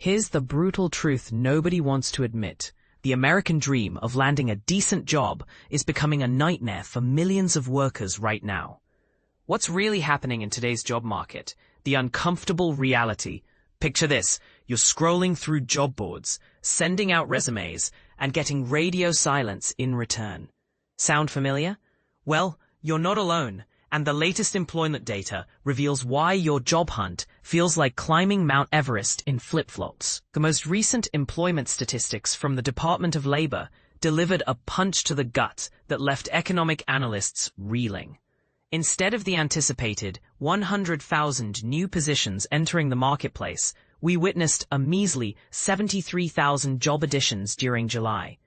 Here's the brutal truth nobody wants to admit. The American dream of landing a decent job is becoming a nightmare for millions of workers right now. What's really happening in today's job market? The uncomfortable reality. Picture this. You're scrolling through job boards, sending out resumes, and getting radio silence in return. Sound familiar? Well, you're not alone. And the latest employment data reveals why your job hunt feels like climbing Mount Everest in flip-flops. The most recent employment statistics from the Department of Labor delivered a punch to the gut that left economic analysts reeling. Instead of the anticipated 100,000 new positions entering the marketplace, we witnessed a measly 73,000 job additions during July.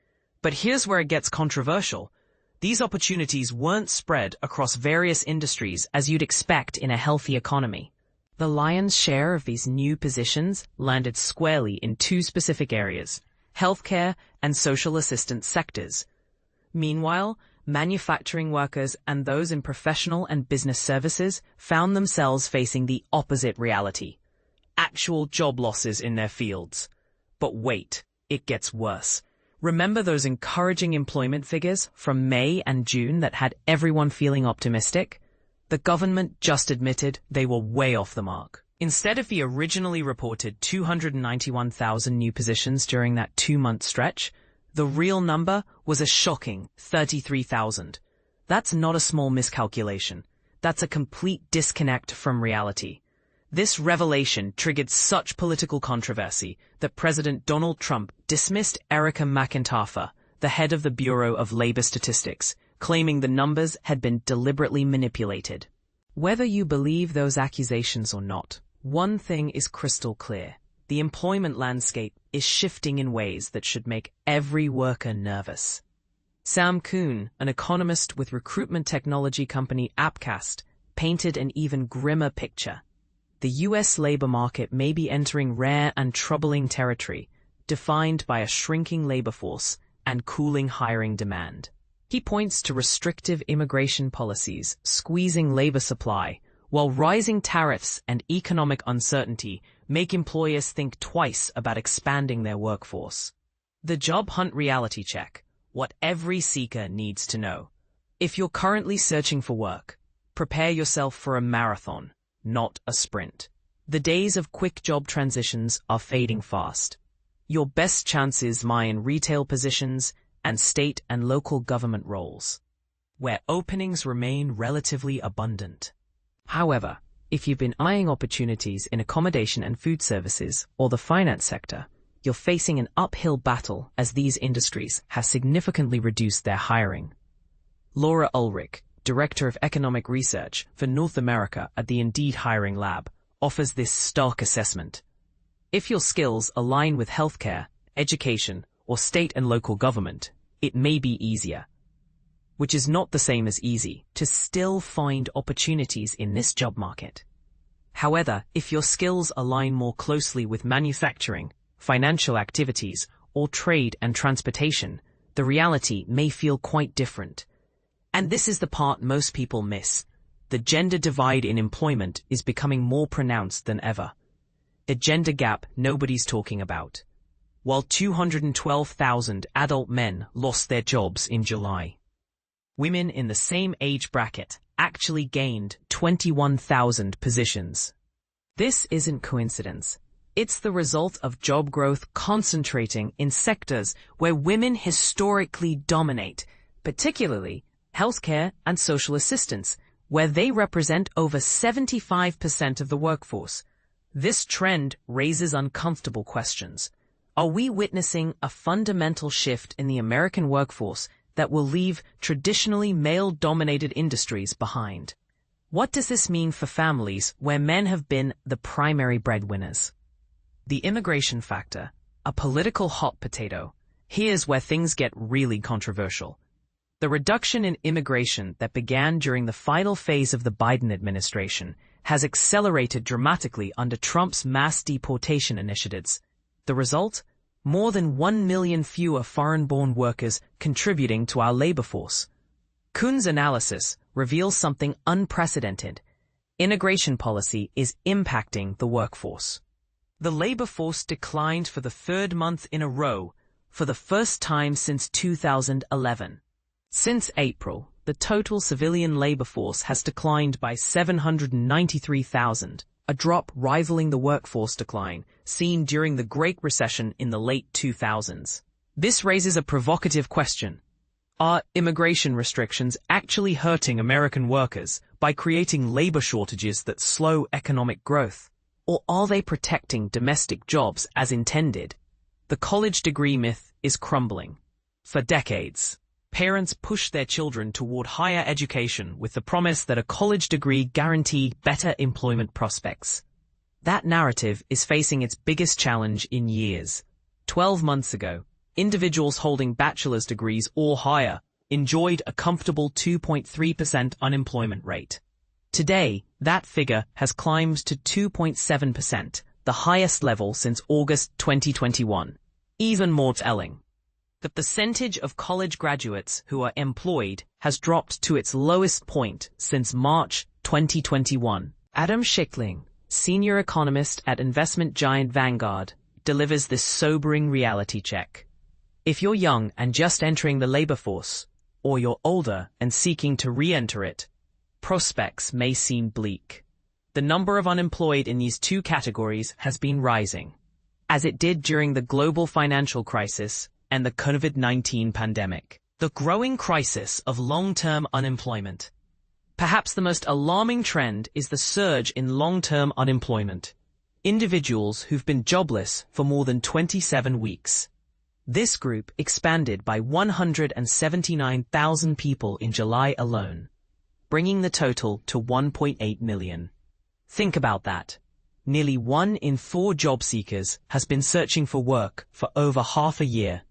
But here's where it gets controversial. These opportunities weren't spread across various industries as you'd expect in a healthy economy. The lion's share of these new positions landed squarely in two specific areas: healthcare and social assistance sectors. Meanwhile, manufacturing workers and those in professional and business services found themselves facing the opposite reality: actual job losses in their fields. But wait, it gets worse. Remember those encouraging employment figures from May and June that had everyone feeling optimistic? The government just admitted they were way off the mark. Instead of the originally reported 291,000 new positions during that 2-month stretch, the real number was a shocking 33,000. That's not a small miscalculation. That's a complete disconnect from reality. This revelation triggered such political controversy that President Donald Trump dismissed Erica McIntyre, the head of the Bureau of Labor Statistics, claiming the numbers had been deliberately manipulated. Whether you believe those accusations or not, one thing is crystal clear. The employment landscape is shifting in ways that should make every worker nervous. Sam Kuhn, an economist with recruitment technology company Appcast, painted an even grimmer picture. The U.S. labor market may be entering rare and troubling territory, defined by a shrinking labor force and cooling hiring demand. He points to restrictive immigration policies squeezing labor supply, while rising tariffs and economic uncertainty make employers think twice about expanding their workforce. The job hunt reality check: what every seeker needs to know. If you're currently searching for work, prepare yourself for a marathon, not a sprint. The days of quick job transitions are fading fast. Your best chances lie in retail positions and state and local government roles, where openings remain relatively abundant. However, if you've been eyeing opportunities in accommodation and food services or the finance sector, you're facing an uphill battle as these industries have significantly reduced their hiring. Laura Ulrich, Director of Economic Research for North America at the Indeed Hiring Lab, offers this stark assessment. If your skills align with healthcare, education, or state and local government, it may be easier, which is not the same as easy, to still find opportunities in this job market. However, if your skills align more closely with manufacturing, financial activities, or trade and transportation, the reality may feel quite different. And this is the part most people miss. The gender divide in employment is becoming more pronounced than ever. A gender gap nobody's talking about. While 212,000 adult men lost their jobs in July, women in the same age bracket actually gained 21,000 positions. This isn't coincidence. It's the result of job growth concentrating in sectors where women historically dominate, particularly healthcare and social assistance, where they represent over 75% of the workforce. This trend raises uncomfortable questions. Are we witnessing a fundamental shift in the American workforce that will leave traditionally male-dominated industries behind? What does this mean for families where men have been the primary breadwinners? The immigration factor, a political hot potato. Here's where things get really controversial. The reduction in immigration that began during the final phase of the Biden administration has accelerated dramatically under Trump's mass deportation initiatives. The result? More than 1 million fewer foreign-born workers contributing to our labor force. Kuhn's analysis reveals something unprecedented. Immigration policy is impacting the workforce. The labor force declined for the third month in a row, for the first time since 2011. Since April, the total civilian labor force has declined by 793,000, a drop rivaling the workforce decline seen during the Great Recession in the late 2000s. This raises a provocative question. Are immigration restrictions actually hurting American workers by creating labor shortages that slow economic growth? Or are they protecting domestic jobs as intended? The college degree myth is crumbling. For decades, parents pushed their children toward higher education with the promise that a college degree guaranteed better employment prospects. That narrative is facing its biggest challenge in years. 12 months ago, individuals holding bachelor's degrees or higher enjoyed a comfortable 2.3% unemployment rate. Today, that figure has climbed to 2.7%, the highest level since August 2021. Even more telling, the percentage of college graduates who are employed has dropped to its lowest point since March 2021. Adam Schickling, senior economist at investment giant Vanguard, delivers this sobering reality check. If you're young and just entering the labor force, or you're older and seeking to re-enter it, prospects may seem bleak. The number of unemployed in these two categories has been rising, as it did during the global financial crisis and the COVID-19 pandemic. The growing crisis of long-term unemployment. Perhaps the most alarming trend is the surge in long-term unemployment. Individuals who've been jobless for more than 27 weeks. This group expanded by 179,000 people in July alone, bringing the total to 1.8 million. Think about that. Nearly 1 in 4 job seekers has been searching for work for over half a year.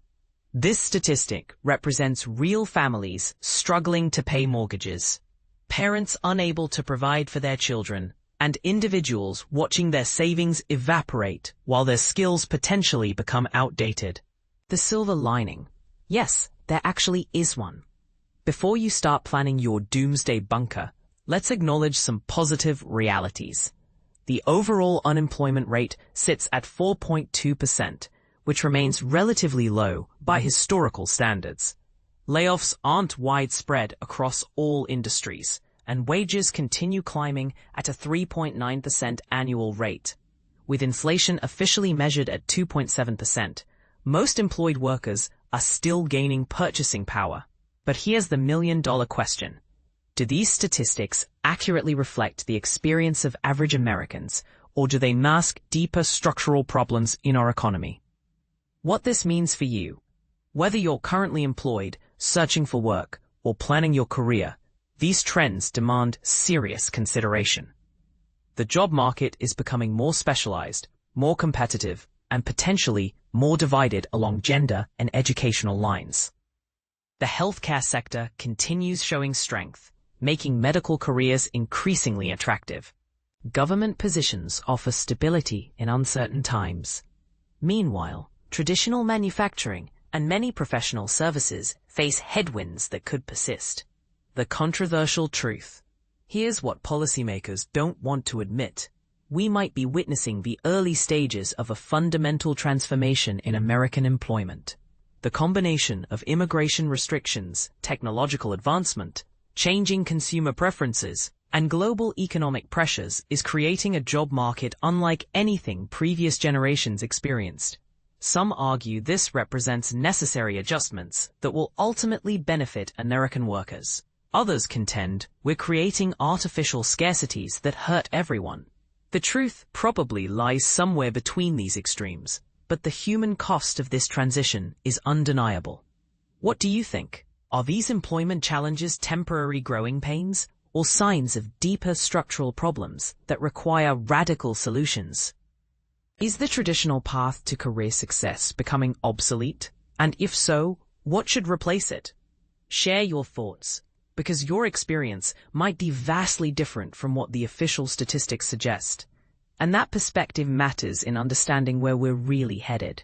This statistic represents real families struggling to pay mortgages, parents unable to provide for their children, and individuals watching their savings evaporate while their skills potentially become outdated. The silver lining. Yes, there actually is one. Before you start planning your doomsday bunker, let's acknowledge some positive realities. The overall unemployment rate sits at 4.2%, which remains relatively low by historical standards. Layoffs aren't widespread across all industries, and wages continue climbing at a 3.9% annual rate. With inflation officially measured at 2.7%, most employed workers are still gaining purchasing power. But here's the million-dollar question. Do these statistics accurately reflect the experience of average Americans, or do they mask deeper structural problems in our economy? What this means for you, whether you're currently employed, searching for work, or planning your career, these trends demand serious consideration. The job market is becoming more specialized, more competitive, and potentially more divided along gender and educational lines. The healthcare sector continues showing strength, making medical careers increasingly attractive. Government positions offer stability in uncertain times. Meanwhile, traditional manufacturing and many professional services face headwinds that could persist. The controversial truth. Here's what policymakers don't want to admit. We might be witnessing the early stages of a fundamental transformation in American employment. The combination of immigration restrictions, technological advancement, changing consumer preferences, and global economic pressures is creating a job market unlike anything previous generations experienced. Some argue this represents necessary adjustments that will ultimately benefit American workers. Others contend we're creating artificial scarcities that hurt everyone. The truth probably lies somewhere between these extremes, but the human cost of this transition is undeniable. What do you think? Are these employment challenges temporary growing pains, or signs of deeper structural problems that require radical solutions? Is the traditional path to career success becoming obsolete? And if so, what should replace it? Share your thoughts, because your experience might be vastly different from what the official statistics suggest. And that perspective matters in understanding where we're really headed.